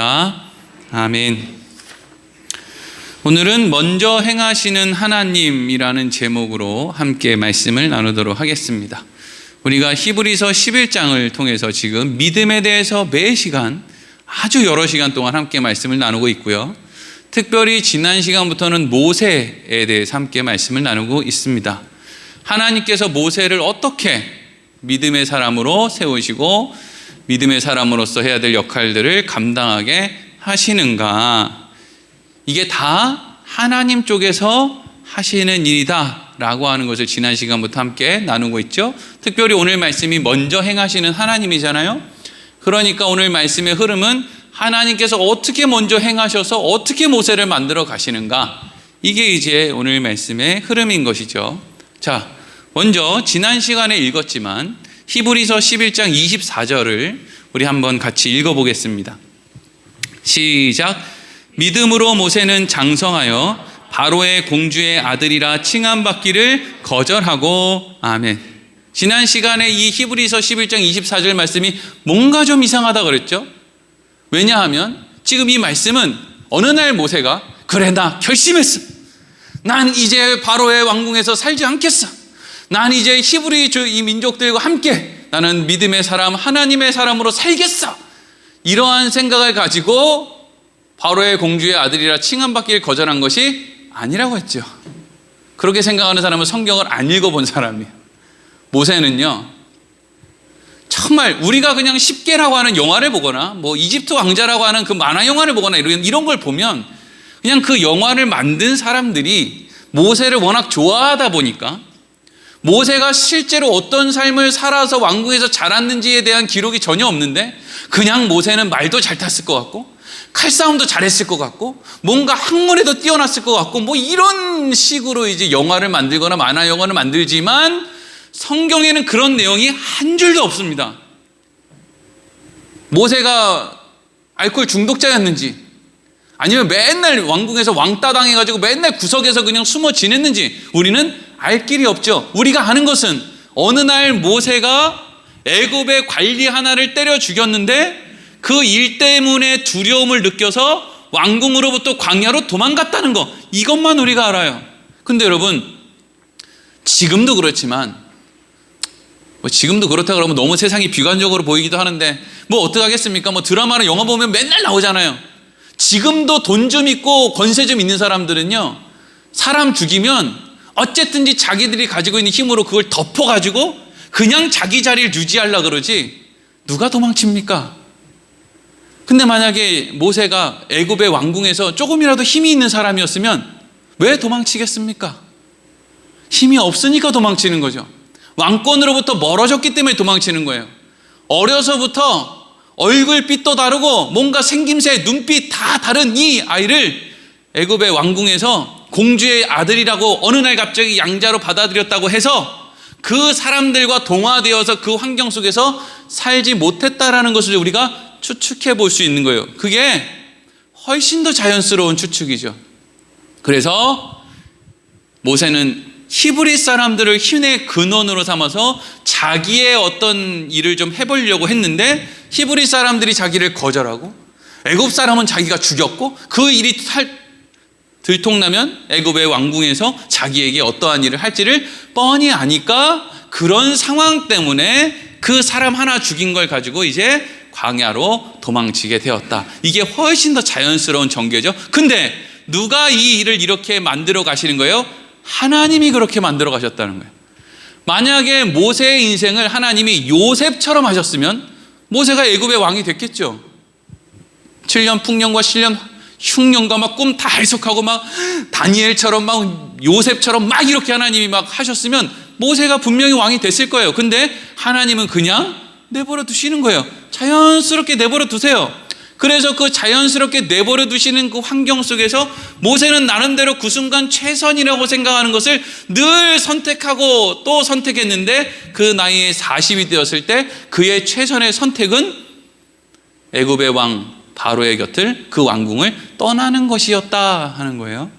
기도하겠습니다. 아멘. 오늘은 먼저 행하시는 하나님이라는 제목으로 함께 말씀을 나누도록 하겠습니다. 우리가 히브리서 11장을 통해서 지금 믿음에 대해서 매 시간 아주 여러 시간 동안 함께 말씀을 나누고 있고요. 특별히 지난 시간부터는 모세에 대해서 함께 말씀을 나누고 있습니다. 하나님께서 모세를 어떻게 믿음의 사람으로 세우시고 믿음의 사람으로서 해야 될 역할들을 감당하게 하시는가, 이게 다 하나님 쪽에서 하시는 일이다 라고 하는 것을 지난 시간부터 함께 나누고 있죠. 특별히 오늘 말씀이 먼저 행하시는 하나님이잖아요. 그러니까 오늘 말씀의 흐름은 하나님께서 어떻게 먼저 행하셔서 어떻게 모세를 만들어 가시는가, 이게 이제 오늘 말씀의 흐름인 것이죠. 자, 먼저 지난 시간에 읽었지만 히브리서 11장 24절을 우리 한번 같이 읽어보겠습니다. 시작. 믿음으로 모세는 장성하여 바로의 공주의 아들이라 칭함받기를 거절하고. 아멘. 지난 시간에 이 히브리서 11장 24절 말씀이 뭔가 좀 이상하다 그랬죠. 왜냐하면 지금 이 말씀은 어느 날 모세가 그래, 나 결심했어. 난 이제 바로의 왕궁에서 살지 않겠어. 난 이제 히브리 이 민족들과 함께 나는 믿음의 사람, 하나님의 사람으로 살겠어. 이러한 생각을 가지고 바로의 공주의 아들이라 칭함받기를 거절한 것이 아니라고 했죠. 그렇게 생각하는 사람은 성경을 안 읽어본 사람이에요. 모세는요, 정말 우리가 그냥 십계라고 하는 영화를 보거나 뭐 이집트 왕자라고 하는 그 만화 영화를 보거나 이런 걸 보면 그냥 그 영화를 만든 사람들이 모세를 워낙 좋아하다 보니까 모세가 실제로 어떤 삶을 살아서 왕궁에서 자랐는지에 대한 기록이 전혀 없는데 그냥 모세는 말도 잘 탔을 것 같고 칼싸움도 잘했을 것 같고 뭔가 학문에도 뛰어났을 것 같고 뭐 이런 식으로 이제 영화를 만들거나 만화 영화를 만들지만 성경에는 그런 내용이 한 줄도 없습니다. 모세가 알코올 중독자였는지 아니면 맨날 왕궁에서 왕따 당해가지고 맨날 구석에서 그냥 숨어 지냈는지 우리는 알 길이 없죠. 우리가 아는 것은 어느 날 모세가 애굽의 관리 하나를 때려 죽였는데 그 일 때문에 두려움을 느껴서 왕궁으로부터 광야로 도망갔다는 거, 이것만 우리가 알아요. 근데 여러분, 지금도 그렇지만 지금도 그렇다 그러면 너무 세상이 비관적으로 보이기도 하는데 뭐 어떡하겠습니까? 뭐 드라마나 영화 보면 맨날 나오잖아요. 지금도 돈 좀 있고 권세 좀 있는 사람들은요, 사람 죽이면 어쨌든지 자기들이 가지고 있는 힘으로 그걸 덮어가지고 그냥 자기 자리를 유지하려고 그러지 누가 도망칩니까? 근데 만약에 모세가 애굽의 왕궁에서 조금이라도 힘이 있는 사람이었으면 왜 도망치겠습니까? 힘이 없으니까 도망치는 거죠. 왕권으로부터 멀어졌기 때문에 도망치는 거예요. 어려서부터 얼굴빛도 다르고 뭔가 생김새, 눈빛 다 다른 이 아이를 애굽의 왕궁에서 공주의 아들이라고 어느 날 갑자기 양자로 받아들였다고 해서 그 사람들과 동화되어서 그 환경 속에서 살지 못했다라는 것을 우리가 추측해 볼 수 있는 거예요. 그게 훨씬 더 자연스러운 추측이죠. 그래서 모세는 히브리 사람들을 힘의 근원으로 삼아서 자기의 어떤 일을 좀 해보려고 했는데 히브리 사람들이 자기를 거절하고 애굽 사람은 자기가 죽였고 그 일이 들통나면 애굽의 왕궁에서 자기에게 어떠한 일을 할지를 뻔히 아니까 그런 상황 때문에 그 사람 하나 죽인 걸 가지고 이제 광야로 도망치게 되었다. 이게 훨씬 더 자연스러운 전개죠. 근데 누가 이 일을 이렇게 만들어 가시는 거예요? 하나님이 그렇게 만들어 가셨다는 거예요. 만약에 모세의 인생을 하나님이 요셉처럼 하셨으면 모세가 애굽의 왕이 됐겠죠. 7년 풍년과 7년 흉년과 막 꿈 다 해석하고 막 다니엘처럼 막 요셉처럼 막 이렇게 하나님이 막 하셨으면 모세가 분명히 왕이 됐을 거예요. 근데 하나님은 그냥 내버려 두시는 거예요. 자연스럽게 내버려 두세요. 그래서 그 자연스럽게 내버려 두시는 그 환경 속에서 모세는 나름대로 그 순간 최선이라고 생각하는 것을 늘 선택하고 또 선택했는데 그 나이에 40이 되었을 때 그의 최선의 선택은 애굽의 왕 바로의 곁을, 그 왕궁을 떠나는 것이었다 하는 거예요.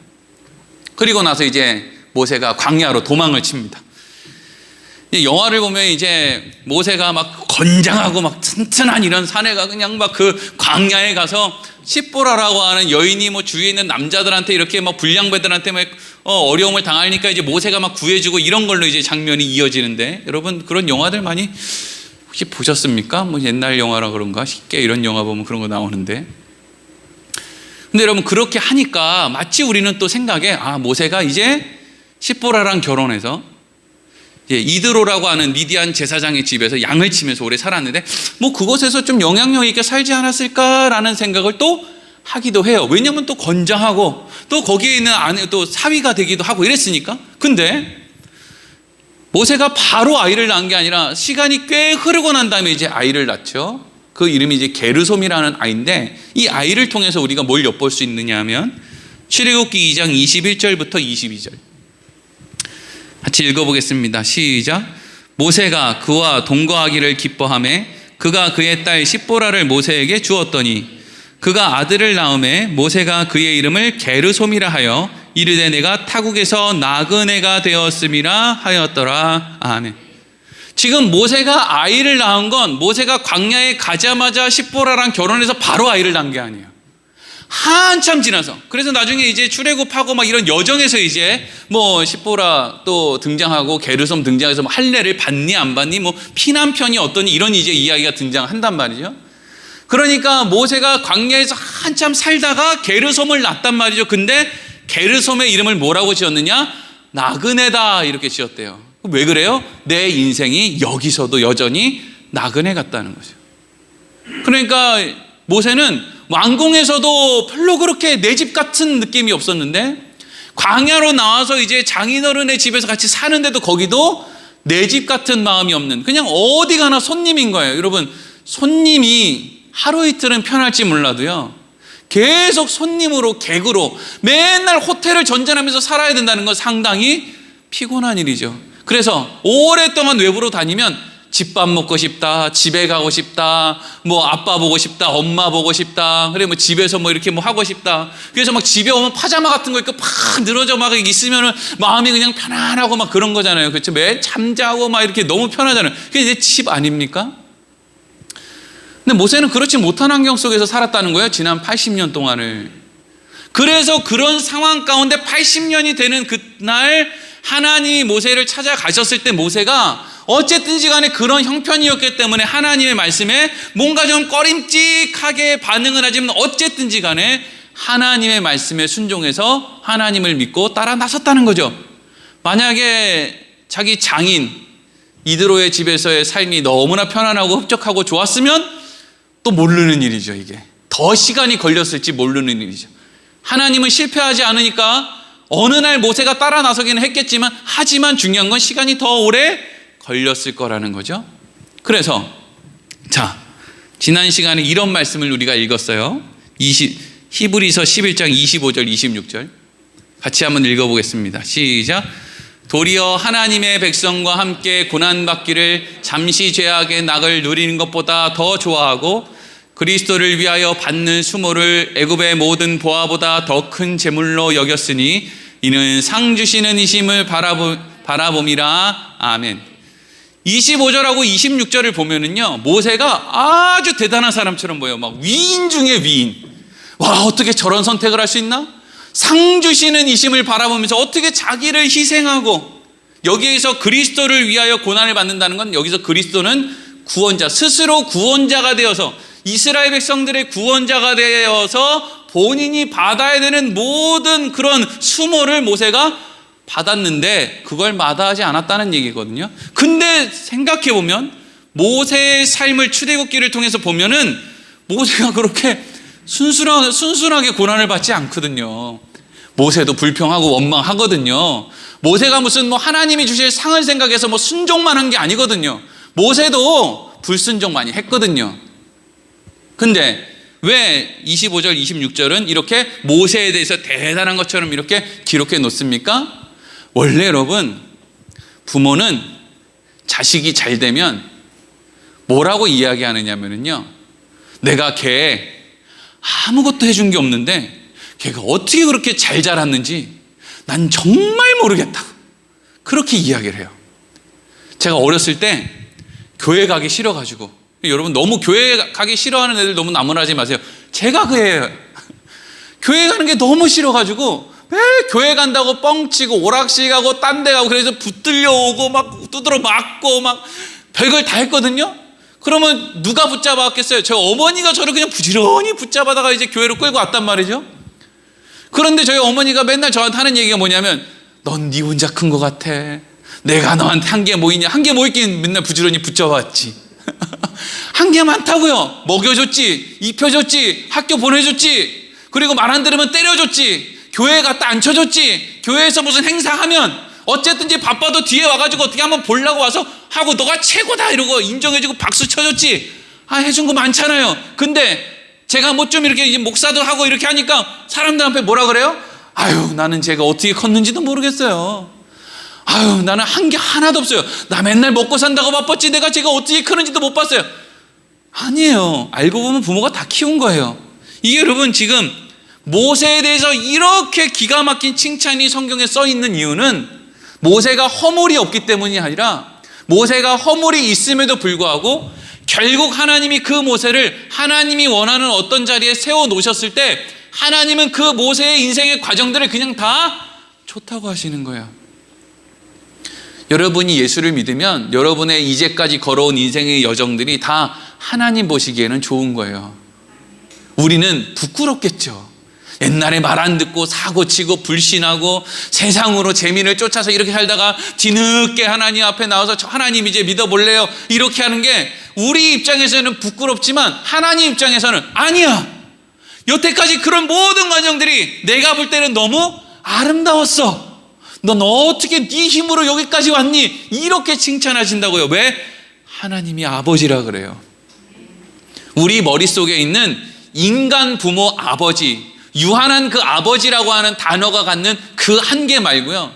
그리고 나서 이제 모세가 광야로 도망을 칩니다. 영화를 보면 이제 모세가 막 건장하고 막 튼튼한 이런 사내가 그냥 막 그 광야에 가서 십보라라고 하는 여인이 뭐 주위에 있는 남자들한테 이렇게 막 불량배들한테 막 어려움을 당하니까 이제 모세가 막 구해주고 이런 걸로 이제 장면이 이어지는데, 여러분 그런 영화들 많이 혹시 보셨습니까? 뭐 옛날 영화라 그런가 쉽게 이런 영화 보면 그런 거 나오는데, 근데 여러분 그렇게 하니까 마치 우리는 또 생각에 모세가 이제 십보라랑 결혼해서 이드로라고 하는 미디안 제사장의 집에서 양을 치면서 오래 살았는데 뭐 그곳에서 좀 영향력 있게 살지 않았을까라는 생각을 또 하기도 해요. 왜냐하면 또 건장하고 또 거기에 있는 아내 또 사위가 되기도 하고 이랬으니까. 근데 모세가 바로 아이를 낳은 게 아니라 시간이 꽤 흐르고 난 다음에 이제 아이를 낳죠. 그 이름이 이제 게르솜이라는 아이인데, 이 아이를 통해서 우리가 뭘 엿볼 수 있느냐 하면 출애굽기 2장 21절부터 22절 같이 읽어보겠습니다. 시작. 모세가 그와 동거하기를 기뻐하며 그가 그의 딸 십보라를 모세에게 주었더니 그가 아들을 낳음에 모세가 그의 이름을 게르솜이라 하여 이르되 내가 타국에서 나그네가 되었음이라 하였더라. 아멘. 지금 모세가 아이를 낳은 건 모세가 광야에 가자마자 십보라랑 결혼해서 바로 아이를 낳은 게 아니에요. 한참 지나서. 그래서 나중에 이제 출애굽하고 막 이런 여정에서 이제 뭐 십보라 또 등장하고 게르솜 등장해서 뭐 할례를 받니 안 받니 뭐 피난편이 어떠니 이런 이제 이야기가 등장한단 말이죠. 그러니까 모세가 광야에서 한참 살다가 게르솜을 낳았단 말이죠. 근데 게르솜의 이름을 뭐라고 지었느냐? 나그네다 이렇게 지었대요. 왜 그래요? 내 인생이 여기서도 여전히 나그네 같다는 거죠. 그러니까 모세는 왕궁에서도 별로 그렇게 내 집 같은 느낌이 없었는데 광야로 나와서 이제 장인어른의 집에서 같이 사는데도 거기도 내 집 같은 마음이 없는, 그냥 어디 가나 손님인 거예요. 여러분 손님이 하루 이틀은 편할지 몰라도요 계속 손님으로 객으로 맨날 호텔을 전전하면서 살아야 된다는 건 상당히 피곤한 일이죠. 그래서 오랫동안 외부로 다니면 집밥 먹고 싶다, 집에 가고 싶다, 뭐 아빠 보고 싶다, 엄마 보고 싶다, 그래 뭐 집에서 뭐 이렇게 뭐 하고 싶다. 그래서 막 집에 오면 파자마 같은 거 입고 팍 늘어져 막 있으면은 마음이 그냥 편안하고 막 그런 거잖아요. 그렇죠? 매일 잠자고 막 이렇게 너무 편하잖아요. 그게 이제 집 아닙니까? 근데 모세는 그렇지 못한 환경 속에서 살았다는 거예요. 지난 80년 동안을. 그래서 그런 상황 가운데 80년이 되는 그날 하나님이 모세를 찾아가셨을 때 모세가 어쨌든지 간에 그런 형편이었기 때문에 하나님의 말씀에 뭔가 좀 꺼림칙하게 반응을 하지만 어쨌든지 간에 하나님의 말씀에 순종해서 하나님을 믿고 따라 나섰다는 거죠. 만약에 자기 장인 이드로의 집에서의 삶이 너무나 편안하고 흡족하고 좋았으면 또 모르는 일이죠. 이게 더 시간이 걸렸을지 모르는 일이죠. 하나님은 실패하지 않으니까 어느 날 모세가 따라 나서기는 했겠지만 하지만 중요한 건 시간이 더 오래 걸렸을 거라는 거죠. 그래서 자, 지난 시간에 이런 말씀을 우리가 읽었어요. 히브리서 11장 25절 26절 같이 한번 읽어보겠습니다. 시작. 도리어 하나님의 백성과 함께 고난받기를 잠시 죄악의 낙을 누리는 것보다 더 좋아하고 그리스도를 위하여 받는 수모를 애굽의 모든 보화보다 더 큰 재물로 여겼으니 이는 상 주시는 이심을 바라봄이라. 아멘. 25절하고 26절을 보면은요 모세가 아주 대단한 사람처럼 보여요. 막 위인 중에 위인. 와, 어떻게 저런 선택을 할 수 있나? 상 주시는 이심을 바라보면서 어떻게 자기를 희생하고, 여기에서 그리스도를 위하여 고난을 받는다는 건 여기서 그리스도는 구원자, 스스로 구원자가 되어서 이스라엘 백성들의 구원자가 되어서 본인이 받아야 되는 모든 그런 수모를 모세가 받았는데 그걸 마다하지 않았다는 얘기거든요. 근데 생각해보면 모세의 삶을 출애굽기를 통해서 보면은 모세가 그렇게 순순하게 고난을 받지 않거든요. 모세도 불평하고 원망하거든요. 모세가 무슨 뭐 하나님이 주실 상을 생각해서 뭐 순종만 한 게 아니거든요. 모세도 불순종 많이 했거든요. 근데 왜 25절 26절은 이렇게 모세에 대해서 대단한 것처럼 이렇게 기록해 놓습니까? 원래 여러분 부모는 자식이 잘 되면 뭐라고 이야기하느냐면요, 내가 걔 아무것도 해준 게 없는데 걔가 어떻게 그렇게 잘 자랐는지 난 정말 모르겠다, 그렇게 이야기를 해요. 제가 어렸을 때 교회 가기 싫어가지고, 여러분 너무 교회 가기 싫어하는 애들 너무 나무라지 마세요. 제가 그애예요. 교회 가는 게 너무 싫어가지고 매일 교회 간다고 뻥치고 오락실 가고 딴 데 가고, 그래서 붙들려 오고 막 두드러 맞고 막 별걸 다 했거든요. 그러면 누가 붙잡았겠어요? 저 어머니가 저를 그냥 부지런히 붙잡아다가 이제 교회로 끌고 왔단 말이죠. 그런데 저희 어머니가 맨날 저한테 하는 얘기가 뭐냐면, 넌 네 혼자 큰 것 같아. 내가 너한테 한 게 뭐 있냐. 한 게 뭐 있긴 맨날 부지런히 붙잡았지. 한 게 많다고요. 먹여줬지, 입혀줬지, 학교 보내줬지, 그리고 말 안 들으면 때려줬지, 교회 갖다 앉혀줬지, 교회에서 무슨 행사하면 어쨌든지 바빠도 뒤에 와가지고 어떻게 한번 보려고 와서 하고 너가 최고다 이러고 인정해주고 박수 쳐줬지. 해준 거 많잖아요. 근데 제가 뭐 좀 이렇게 목사도 하고 이렇게 하니까 사람들 앞에 뭐라 그래요? 아유, 나는 제가 어떻게 컸는지도 모르겠어요. 아유, 나는 한 게 하나도 없어요. 나 맨날 먹고 산다고 바빴지 내가 제가 어떻게 크는지도 못 봤어요. 아니에요. 알고 보면 부모가 다 키운 거예요. 이게 여러분 지금 모세에 대해서 이렇게 기가 막힌 칭찬이 성경에 써 있는 이유는 모세가 허물이 없기 때문이 아니라, 모세가 허물이 있음에도 불구하고 결국 하나님이 그 모세를 하나님이 원하는 어떤 자리에 세워 놓으셨을 때 하나님은 그 모세의 인생의 과정들을 그냥 다 좋다고 하시는 거예요. 여러분이 예수를 믿으면 여러분의 이제까지 걸어온 인생의 여정들이 다 하나님 보시기에는 좋은 거예요. 우리는 부끄럽겠죠. 옛날에 말 안 듣고 사고치고 불신하고 세상으로 재미를 쫓아서 이렇게 살다가 뒤늦게 하나님 앞에 나와서 저 하나님 이제 믿어볼래요 이렇게 하는 게 우리 입장에서는 부끄럽지만 하나님 입장에서는 아니야. 여태까지 그런 모든 과정들이 내가 볼 때는 너무 아름다웠어. 넌 어떻게 네 힘으로 여기까지 왔니? 이렇게 칭찬하신다고요. 왜? 하나님이 아버지라 그래요. 우리 머릿속에 있는 인간 부모 아버지, 유한한 그 아버지라고 하는 단어가 갖는 그 한계 말고요,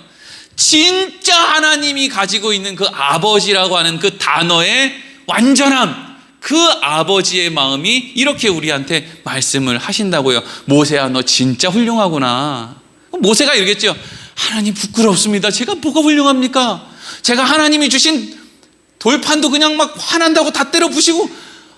진짜 하나님이 가지고 있는 그 아버지라고 하는 그 단어의 완전함, 그 아버지의 마음이 이렇게 우리한테 말씀을 하신다고요. 모세야, 너 진짜 훌륭하구나. 모세가 이러겠죠. 하나님 부끄럽습니다. 제가 뭐가 훌륭합니까? 제가 하나님이 주신 돌판도 그냥 막 화난다고 다 때려 부시고,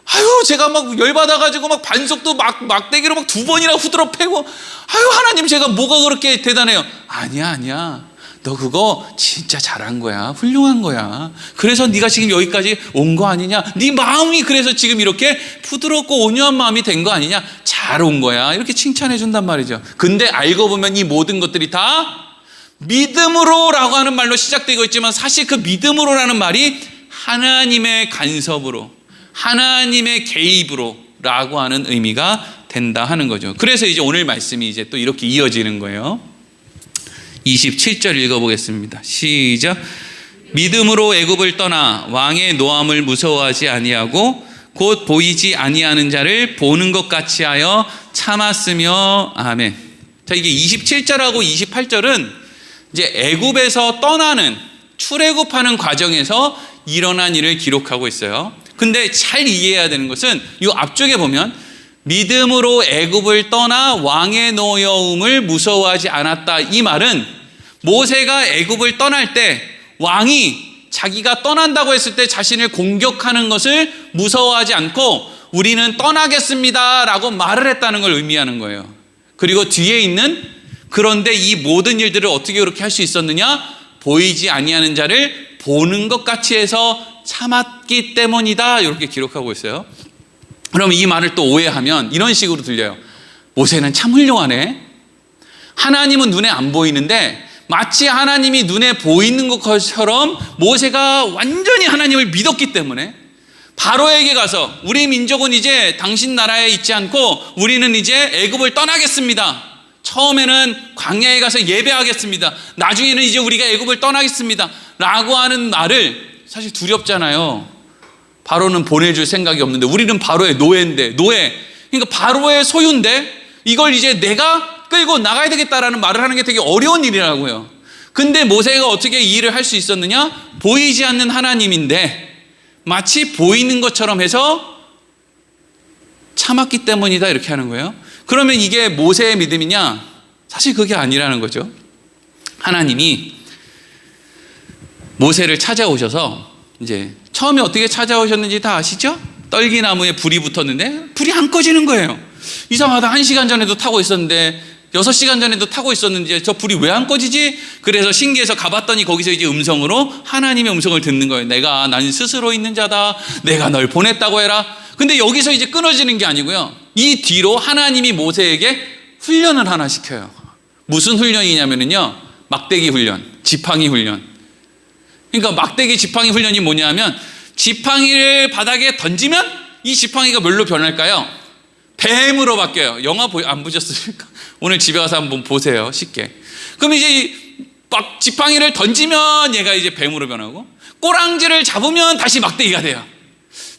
아유, 제가 막 열받아가지고 막 반석도 막대기로 막 2번이나 후드러 패고, 아유, 하나님 제가 뭐가 그렇게 대단해요? 아니야. 너 그거 진짜 잘한 거야. 훌륭한 거야. 그래서 네가 지금 여기까지 온 거 아니냐? 네 마음이 그래서 지금 이렇게 부드럽고 온유한 마음이 된 거 아니냐? 잘 온 거야. 이렇게 칭찬해 준단 말이죠. 근데 알고 보면 이 모든 것들이 다 믿음으로라고 하는 말로 시작되고 있지만, 사실 그 믿음으로라는 말이 하나님의 간섭으로, 하나님의 개입으로 라고 하는 의미가 된다 하는 거죠. 그래서 이제 오늘 말씀이 이제 또 이렇게 이어지는 거예요. 27절 읽어보겠습니다. 시작. 믿음으로 애굽을 떠나 왕의 노함을 무서워하지 아니하고 곧 보이지 아니하는 자를 보는 것 같이 하여 참았으며. 아멘. 자, 이게 27절하고 28절은 이제 애굽에서 떠나는, 출애굽하는 과정에서 일어난 일을 기록하고 있어요. 근데 잘 이해해야 되는 것은 이 앞쪽에 보면 믿음으로 애굽을 떠나 왕의 노여움을 무서워하지 않았다, 이 말은 모세가 애굽을 떠날 때 왕이 자기가 떠난다고 했을 때 자신을 공격하는 것을 무서워하지 않고 우리는 떠나겠습니다 라고 말을 했다는 걸 의미하는 거예요. 그리고 뒤에 있는, 그런데 이 모든 일들을 어떻게 그렇게 할 수 있었느냐? 보이지 아니하는 자를 보는 것 같이 해서 참았기 때문이다, 이렇게 기록하고 있어요. 그럼 이 말을 또 오해하면 이런 식으로 들려요. 모세는 참 훌륭하네. 하나님은 눈에 안 보이는데 마치 하나님이 눈에 보이는 것처럼 모세가 완전히 하나님을 믿었기 때문에 바로에게 가서 우리 민족은 이제 당신 나라에 있지 않고 우리는 이제 애굽을 떠나겠습니다. 처음에는 광야에 가서 예배하겠습니다. 나중에는 이제 우리가 애굽을 떠나겠습니다 라고 하는 말을, 사실 두렵잖아요. 바로는 보내줄 생각이 없는데 우리는 바로의 노예인데, 그러니까 바로의 소유인데 이걸 이제 내가 끌고 나가야 되겠다라는 말을 하는 게 되게 어려운 일이라고요. 근데 모세가 어떻게 이 일을 할 수 있었느냐? 보이지 않는 하나님인데 마치 보이는 것처럼 해서 참았기 때문이다, 이렇게 하는 거예요. 그러면 이게 모세의 믿음이냐? 사실 그게 아니라는 거죠. 하나님이 모세를 찾아오셔서 이제 처음에 어떻게 찾아오셨는지 다 아시죠? 떨기나무에 불이 붙었는데 불이 안 꺼지는 거예요. 이상하다. 1시간 전에도 타고 있었는데 6시간 전에도 타고 있었는데 저 불이 왜 안 꺼지지? 그래서 신기해서 가봤더니 거기서 이제 음성으로 하나님의 음성을 듣는 거예요. 나는 스스로 있는 자다. 내가 널 보냈다고 해라. 근데 여기서 이제 끊어지는 게 아니고요. 이 뒤로 하나님이 모세에게 훈련을 하나 시켜요. 무슨 훈련이냐면요. 막대기 훈련, 지팡이 훈련. 그러니까 막대기 지팡이 훈련이 뭐냐면 지팡이를 바닥에 던지면 이 지팡이가 뭘로 변할까요? 뱀으로 바뀌어요. 영화 안 보셨습니까? 오늘 집에 가서 한번 보세요. 쉽게. 그럼 이제 막 지팡이를 던지면 얘가 이제 뱀으로 변하고 꼬랑지를 잡으면 다시 막대기가 돼요.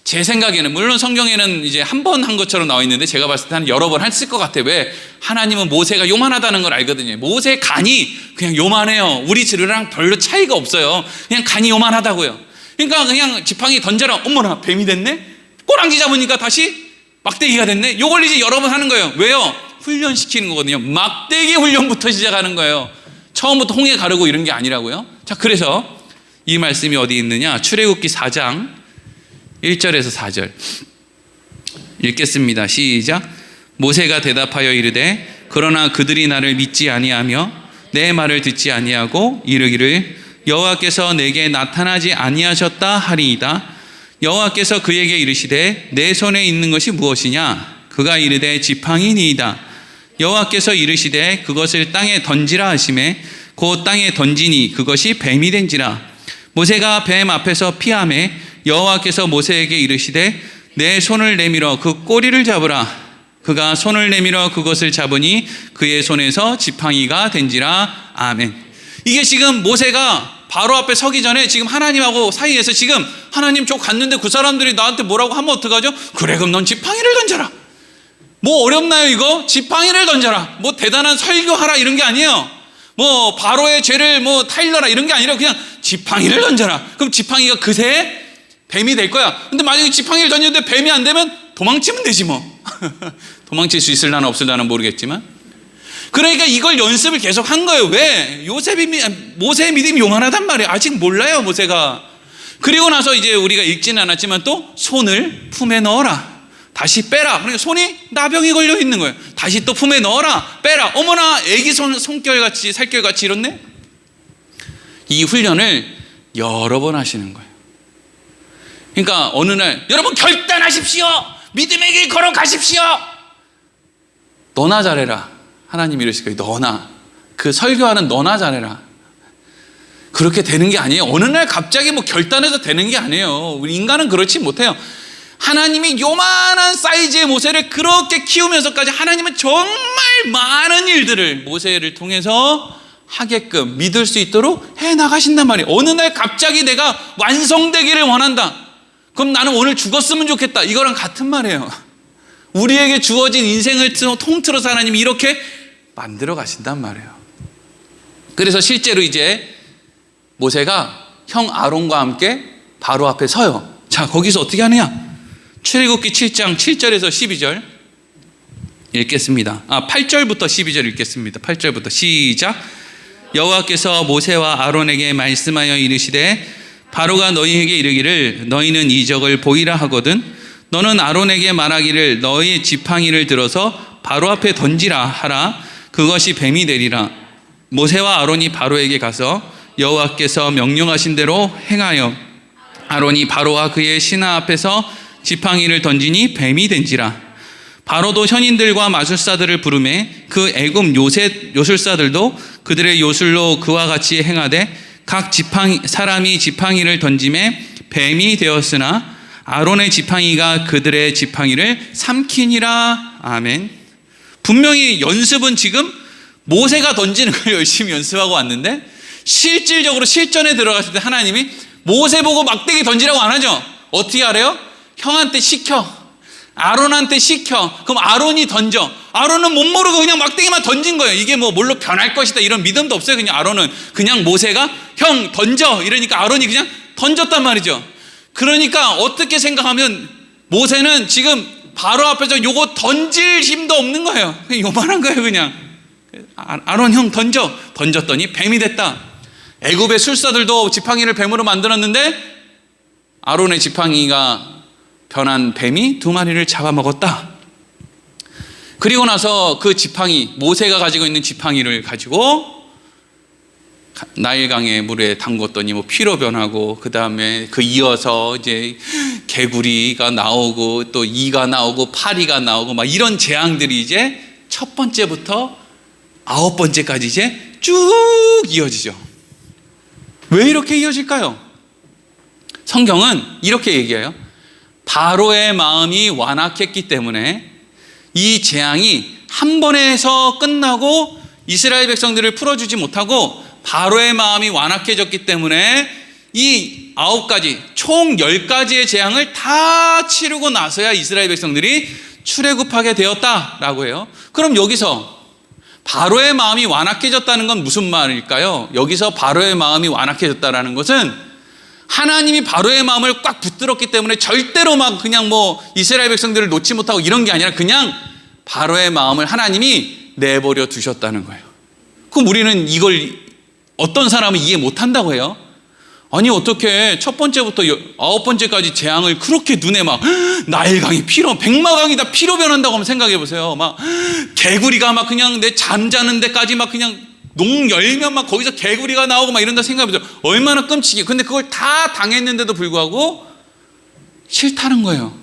제 생각에는 물론 성경에는 이제 한 번 한 것처럼 나와 있는데 제가 봤을 때 한 여러 번 했을 것 같아요. 왜? 하나님은 모세가 요만하다는 걸 알거든요. 모세 간이 그냥 요만해요. 우리 지르랑 별로 차이가 없어요. 그냥 간이 요만하다고요. 그러니까 그냥 지팡이 던져라. 어머나 뱀이 됐네. 꼬랑지 잡으니까 다시 막대기가 됐네. 요걸 이제 여러 번 하는 거예요. 왜요? 훈련시키는 거거든요. 막대기 훈련부터 시작하는 거예요. 처음부터 홍해 가르고 이런 게 아니라고요. 자, 그래서 이 말씀이 어디 있느냐? 출애굽기 4장 1절에서 4절 읽겠습니다. 시작. 모세가 대답하여 이르되 그러나 그들이 나를 믿지 아니하며 내 말을 듣지 아니하고 이르기를 여호와께서 내게 나타나지 아니하셨다 하리이다. 여호와께서 그에게 이르시되 내 손에 있는 것이 무엇이냐? 그가 이르되 지팡이니이다. 여호와께서 이르시되 그것을 땅에 던지라 하시매 곧 땅에 던지니 그것이 뱀이 된지라. 모세가 뱀 앞에서 피하매 여호와께서 모세에게 이르시되 내 손을 내밀어 그 꼬리를 잡으라. 그가 손을 내밀어 그것을 잡으니 그의 손에서 지팡이가 된지라. 아멘. 이게 지금 모세가 바로 앞에 서기 전에 지금 하나님하고 사이에서 지금 하나님 저 갔는데 그 사람들이 나한테 뭐라고 하면 어떡하죠? 그래 그럼 넌 지팡이를 던져라. 뭐 어렵나요 이거? 지팡이를 던져라. 뭐 대단한 설교하라 이런 게 아니에요. 뭐 바로의 죄를 뭐 타일러라 이런 게 아니라 그냥 지팡이를 던져라. 그럼 지팡이가 그새 뱀이 될 거야. 근데 만약에 지팡이를 던졌는데 뱀이 안 되면 도망치면 되지 뭐. 도망칠 수 있을라나 없을라나 모르겠지만. 그러니까 이걸 연습을 계속 한 거예요. 왜? 모세의 믿음이 요만하단 말이에요. 아직 몰라요 모세가. 그리고 나서 이제 우리가 읽지는 않았지만 또 손을 품에 넣어라. 다시 빼라. 그러니까 손이 나병이 걸려 있는 거예요. 다시 또 품에 넣어라. 빼라. 어머나 애기 손결같이 살결같이 이렇네. 이 훈련을 여러 번 하시는 거예요. 그러니까 어느 날 여러분 결단하십시오. 믿음의 길 걸어가십시오. 너나 잘해라. 하나님이 이러실 거예요. 너나. 그 설교하는 너나 잘해라. 그렇게 되는 게 아니에요. 어느 날 갑자기 뭐 결단해서 되는 게 아니에요. 우리 인간은 그렇지 못해요. 하나님이 요만한 사이즈의 모세를 그렇게 키우면서까지 하나님은 정말 많은 일들을 모세를 통해서 하게끔 믿을 수 있도록 해나가신단 말이에요. 어느 날 갑자기 내가 완성되기를 원한다. 그럼 나는 오늘 죽었으면 좋겠다. 이거랑 같은 말이에요. 우리에게 주어진 인생을 통틀어서 하나님이 이렇게 만들어 가신단 말이에요. 그래서 실제로 이제 모세가 형 아론과 함께 바로 앞에 서요. 자, 거기서 어떻게 하느냐? 출애굽기 7장 7절에서 12절 읽겠습니다. 8절부터 12절 읽겠습니다. 8절부터 시작. 여호와께서 모세와 아론에게 말씀하여 이르시되 바로가 너희에게 이르기를 너희는 이적을 보이라 하거든 너는 아론에게 말하기를 너의 지팡이를 들어서 바로 앞에 던지라 하라. 그것이 뱀이 되리라. 모세와 아론이 바로에게 가서 여호와께서 명령하신 대로 행하여 아론이 바로와 그의 신하 앞에서 지팡이를 던지니 뱀이 된지라. 바로도 현인들과 마술사들을 부르매 그 애굽 요술사들도 그들의 요술로 그와 같이 행하되 각 사람이 지팡이를 던짐에 뱀이 되었으나 아론의 지팡이가 그들의 지팡이를 삼키니라. 아멘. 분명히 연습은 지금 모세가 던지는 걸 열심히 연습하고 왔는데 실질적으로 실전에 들어갔을 때 하나님이 모세 보고 막대기 던지라고 안 하죠. 어떻게 하래요? 형한테 시켜. 아론한테 시켜. 그럼 아론이 던져. 아론은 못 모르고 그냥 막대기만 던진 거예요. 이게 뭐 뭘로 변할 것이다 이런 믿음도 없어요. 그냥 아론은 그냥 모세가 형 던져 이러니까 아론이 그냥 던졌단 말이죠. 그러니까 어떻게 생각하면 모세는 지금 바로 앞에서 요거 던질 힘도 없는 거예요. 그냥 요만한 거예요. 그냥 아론 형 던졌더니 뱀이 됐다. 애굽의 술사들도 지팡이를 뱀으로 만들었는데 아론의 지팡이가 변한 뱀이 2마리를 잡아먹었다. 그리고 나서 그 지팡이, 모세가 가지고 있는 지팡이를 가지고 나일강의 물에 담궜더니 뭐 피로 변하고, 그 다음에 그 이어서 이제 개구리가 나오고 또 이가 나오고 파리가 나오고 막 이런 재앙들이 이제 첫 번째부터 9번째까지 이제 쭉 이어지죠. 왜 이렇게 이어질까요? 성경은 이렇게 얘기해요. 바로의 마음이 완악했기 때문에 이 재앙이 한 번에 해서 끝나고 이스라엘 백성들을 풀어주지 못하고 바로의 마음이 완악해졌기 때문에 이 9가지, 총 10가지의 재앙을 다 치르고 나서야 이스라엘 백성들이 출애굽하게 되었다라고 해요. 그럼 여기서 바로의 마음이 완악해졌다는 건 무슨 말일까요? 여기서 바로의 마음이 완악해졌다라는 것은 하나님이 바로의 마음을 꽉 붙들었기 때문에 절대로 막 그냥 뭐 이스라엘 백성들을 놓지 못하고 이런 게 아니라 그냥 바로의 마음을 하나님이 내버려 두셨다는 거예요. 그럼 우리는 이걸 어떤 사람은 이해 못한다고 해요. 아니 어떻게 첫 번째부터 9번째까지 재앙을 그렇게 눈에 막 나일강이 피로, 백마강이 다 피로 변한다고 한번 생각해 보세요. 막 개구리가 막 그냥 내 잠자는 데까지 막 그냥 농 열면 막 거기서 개구리가 나오고 막 이런다 생각해 보세요. 얼마나 끔찍해. 근데 그걸 다 당했는데도 불구하고 싫다는 거예요.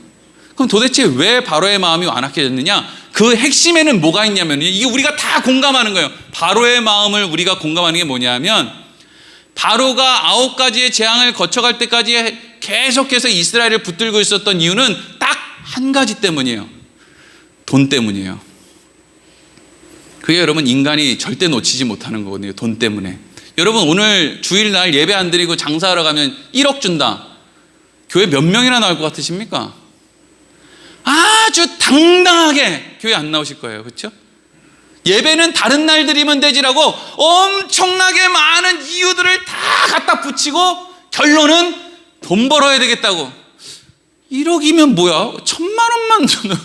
그럼 도대체 왜 바로의 마음이 완악해졌느냐? 그 핵심에는 뭐가 있냐면, 이게 우리가 다 공감하는 거예요. 바로의 마음을 우리가 공감하는 게 뭐냐면, 바로가 9가지의 재앙을 거쳐갈 때까지 계속해서 이스라엘을 붙들고 있었던 이유는 딱 한 가지 때문이에요. 돈 때문이에요. 그게 여러분 인간이 절대 놓치지 못하는 거거든요. 돈 때문에. 여러분 오늘 주일날 예배 안 드리고 장사하러 가면 1억 준다. 교회 몇 명이나 나올 것 같으십니까? 아주 당당하게 교회 안 나오실 거예요. 그렇죠? 예배는 다른 날 드리면 되지라고 엄청나게 많은 이유들을 다 갖다 붙이고 결론은 돈 벌어야 되겠다고. 1억이면 뭐야? 1,000만 원만 저는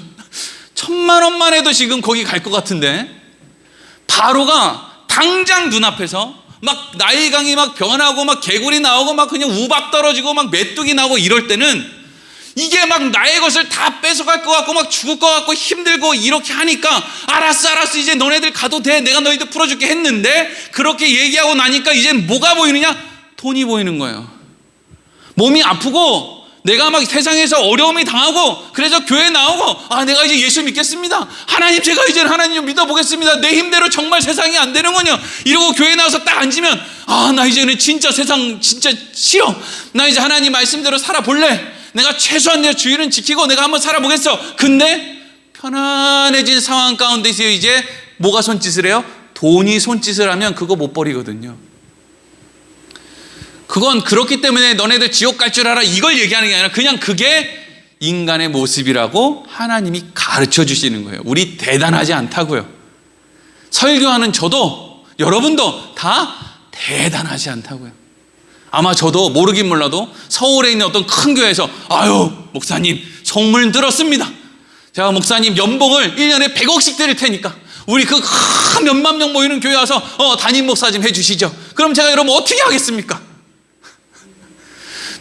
1,000만 원만 해도 지금 거기 갈 것 같은데. 바로가 당장 눈앞에서 막 나일강이 막 변하고 막 개구리 나오고 막 그냥 우박 떨어지고 막 메뚜기 나오고 이럴 때는 이게 막 나의 것을 다 뺏어갈 것 같고 막 죽을 것 같고 힘들고 이렇게 하니까 알았어 이제 너네들 가도 돼, 내가 너희들 풀어줄게 했는데, 그렇게 얘기하고 나니까 이제 뭐가 보이느냐? 돈이 보이는 거예요. 몸이 아프고 내가 막 세상에서 어려움이 당하고 그래서 교회 나오고 내가 이제 예수 믿겠습니다. 하나님 제가 이제 하나님 좀 믿어보겠습니다. 내 힘대로 정말 세상이 안 되는군요. 이러고 교회 나와서 딱 앉으면 나 이제는 진짜 세상 진짜 싫어. 나 이제 하나님 말씀대로 살아볼래. 내가 최소한 내 주일은 지키고 내가 한번 살아보겠어. 근데 편안해진 상황 가운데서 이제 뭐가 손짓을 해요? 돈이 손짓을 하면 그거 못 버리거든요. 그건 그렇기 때문에 너네들 지옥 갈 줄 알아 이걸 얘기하는 게 아니라 그냥 그게 인간의 모습이라고 하나님이 가르쳐 주시는 거예요. 우리 대단하지 않다고요. 설교하는 저도 여러분도 다 대단하지 않다고요. 아마 저도 모르긴 몰라도 서울에 있는 어떤 큰 교회에서 목사님 소문 들었습니다. 제가 목사님 연봉을 1년에 100억씩 드릴 테니까 우리 그 몇만 명 모이는 교회 와서 담임 목사 좀 해주시죠. 그럼 제가 여러분 어떻게 하겠습니까?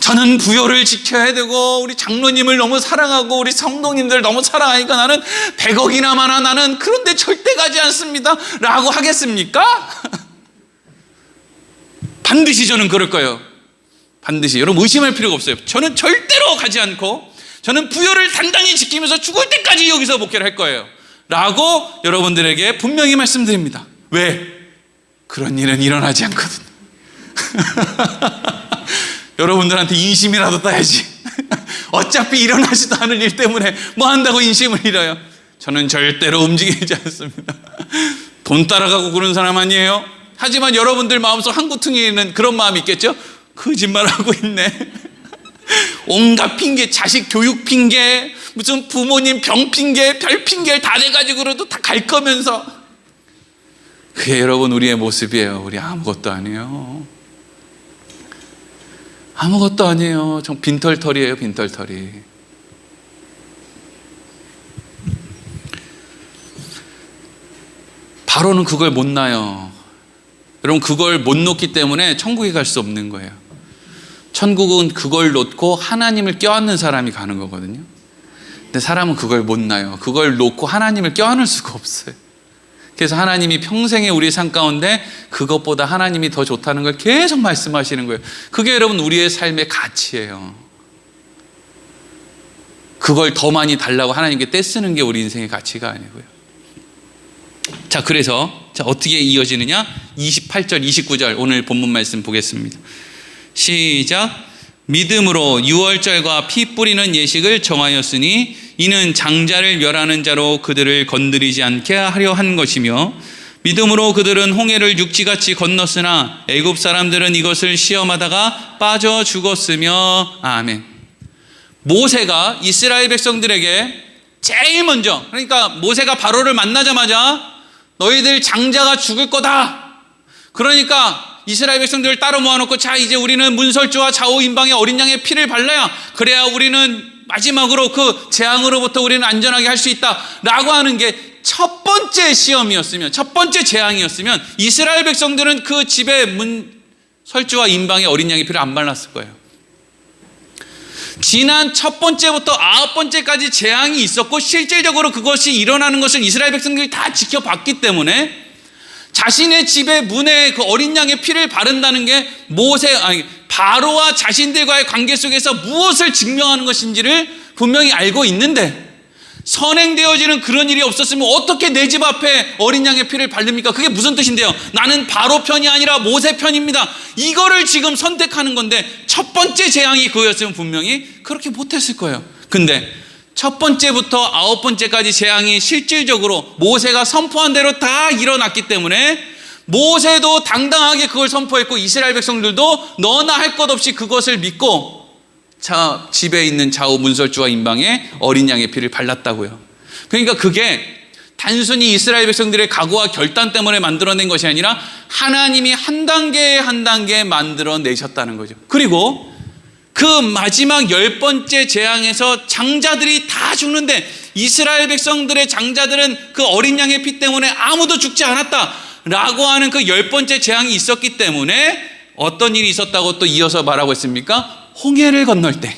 저는 부요를 지켜야 되고 우리 장로님을 너무 사랑하고 우리 성도님들 너무 사랑하니까 나는 100억이나 많아 나는 그런데 절대 가지 않습니다 라고 하겠습니까? 반드시 저는 그럴 거예요. 반드시. 여러분 의심할 필요가 없어요. 저는 절대로 가지 않고 저는 부요를 단단히 지키면서 죽을 때까지 여기서 목회를 할 거예요 라고 여러분들에게 분명히 말씀드립니다. 왜? 그런 일은 일어나지 않거든요. 여러분들한테 인심이라도 따야지. 어차피 일어나지도 않은 일 때문에 뭐 한다고 인심을 잃어요. 저는 절대로 움직이지 않습니다. 돈 따라가고 그런 사람 아니에요. 하지만 여러분들 마음속 한구퉁이는 그런 마음이 있겠죠? 거짓말하고 있네. 온갖 핑계, 자식 교육 핑계, 무슨 부모님 병 핑계, 별 핑계를 다 내가지고라도 다 갈 거면서. 그게 여러분 우리의 모습이에요. 우리 아무것도 아니에요. 아무것도 아니에요. 정 빈털털이에요. 빈털털이. 바로는 그걸 못 놔요. 여러분 그걸 못 놓기 때문에 천국에 갈 수 없는 거예요. 천국은 그걸 놓고 하나님을 껴안는 사람이 가는 거거든요. 근데 사람은 그걸 못 나요. 그걸 놓고 하나님을 껴안을 수가 없어요. 그래서 하나님이 평생에 우리 삶 가운데 그것보다 하나님이 더 좋다는 걸 계속 말씀하시는 거예요. 그게 여러분 우리의 삶의 가치예요. 그걸 더 많이 달라고 하나님께 떼쓰는 게 우리 인생의 가치가 아니고요. 자, 그래서 어떻게 이어지느냐? 28절, 29절 오늘 본문 말씀 보겠습니다. 시작. 믿음으로 유월절과 피 뿌리는 예식을 정하였으니 이는 장자를 멸하는 자로 그들을 건드리지 않게 하려 한 것이며 믿음으로 그들은 홍해를 육지같이 건넜으나 애굽 사람들은 이것을 시험하다가 빠져 죽었으며. 아멘. 모세가 이스라엘 백성들에게 제일 먼저, 그러니까 모세가 바로를 만나자마자 너희들 장자가 죽을 거다. 그러니까 이스라엘 백성들을 따로 모아놓고 자, 이제 우리는 문설주와 좌우 임방의 어린 양의 피를 발라야, 그래야 우리는 마지막으로 그 재앙으로부터 우리는 안전하게 할 수 있다 라고 하는 게 첫 번째 시험이었으면, 첫 번째 재앙이었으면 이스라엘 백성들은 그 집에 문설주와 임방의 어린 양의 피를 안 발랐을 거예요. 지난 첫 번째부터 9번째까지 재앙이 있었고 실질적으로 그것이 일어나는 것을 이스라엘 백성들이 다 지켜봤기 때문에 자신의 집의 문에 그 어린 양의 피를 바른다는 게 바로와 자신들과의 관계 속에서 무엇을 증명하는 것인지를 분명히 알고 있는데, 선행되어지는 그런 일이 없었으면 어떻게 내 집 앞에 어린 양의 피를 바릅니까? 그게 무슨 뜻인데요? 나는 바로 편이 아니라 모세 편입니다. 이거를 지금 선택하는 건데 첫 번째 재앙이 그거였으면 분명히 그렇게 못했을 거예요. 근데 첫 번째부터 9번째까지 재앙이 실질적으로 모세가 선포한 대로 다 일어났기 때문에 모세도 당당하게 그걸 선포했고 이스라엘 백성들도 너나 할 것 없이 그것을 믿고 집에 있는 좌우 문설주와 임방에 어린 양의 피를 발랐다고요. 그러니까 그게 단순히 이스라엘 백성들의 각오와 결단 때문에 만들어낸 것이 아니라 하나님이 한 단계 한 단계 만들어내셨다는 거죠. 그리고 그 마지막 10번째 재앙에서 장자들이 다 죽는데 이스라엘 백성들의 장자들은 그 어린 양의 피 때문에 아무도 죽지 않았다라고 하는 그 10번째 재앙이 있었기 때문에 어떤 일이 있었다고 또 이어서 말하고 있습니까? 홍해를 건널 때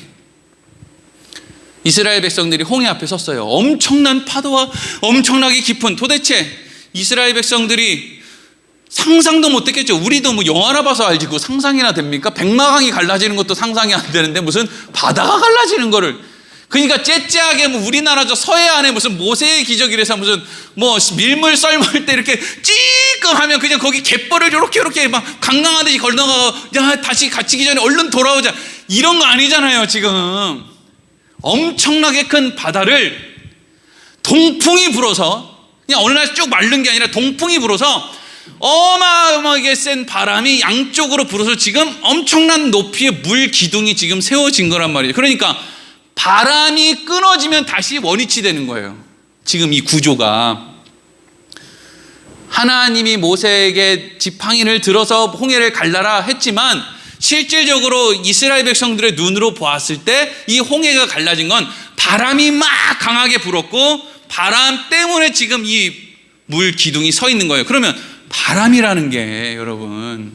이스라엘 백성들이 홍해 앞에 섰어요. 엄청난 파도와 엄청나게 깊은, 도대체 이스라엘 백성들이 상상도 못했겠죠. 우리도 뭐 영화나 봐서 알지 그 상상이나 됩니까? 백마강이 갈라지는 것도 상상이 안 되는데 무슨 바다가 갈라지는 거를. 그러니까 째째하게 뭐 우리나라 저 서해안에 무슨 모세의 기적이라서 무슨 뭐 밀물 썰물 때 이렇게 찌끔하면 그냥 거기 갯벌을 이렇게 막 강강하듯이 건너가고 야 다시 갇히기 전에 얼른 돌아오자 이런 거 아니잖아요. 지금 엄청나게 큰 바다를 동풍이 불어서 그냥 어느 날 쭉 마른 게 아니라 동풍이 불어서 어마어마하게 센 바람이 양쪽으로 불어서 지금 엄청난 높이의 물 기둥이 지금 세워진 거란 말이에요. 그러니까 바람이 끊어지면 다시 원위치 되는 거예요. 지금 이 구조가 하나님이 모세에게 지팡이를 들어서 홍해를 갈라라 했지만 실질적으로 이스라엘 백성들의 눈으로 보았을 때 이 홍해가 갈라진 건 바람이 막 강하게 불었고 바람 때문에 지금 이 물 기둥이 서 있는 거예요. 그러면 바람이라는 게 여러분,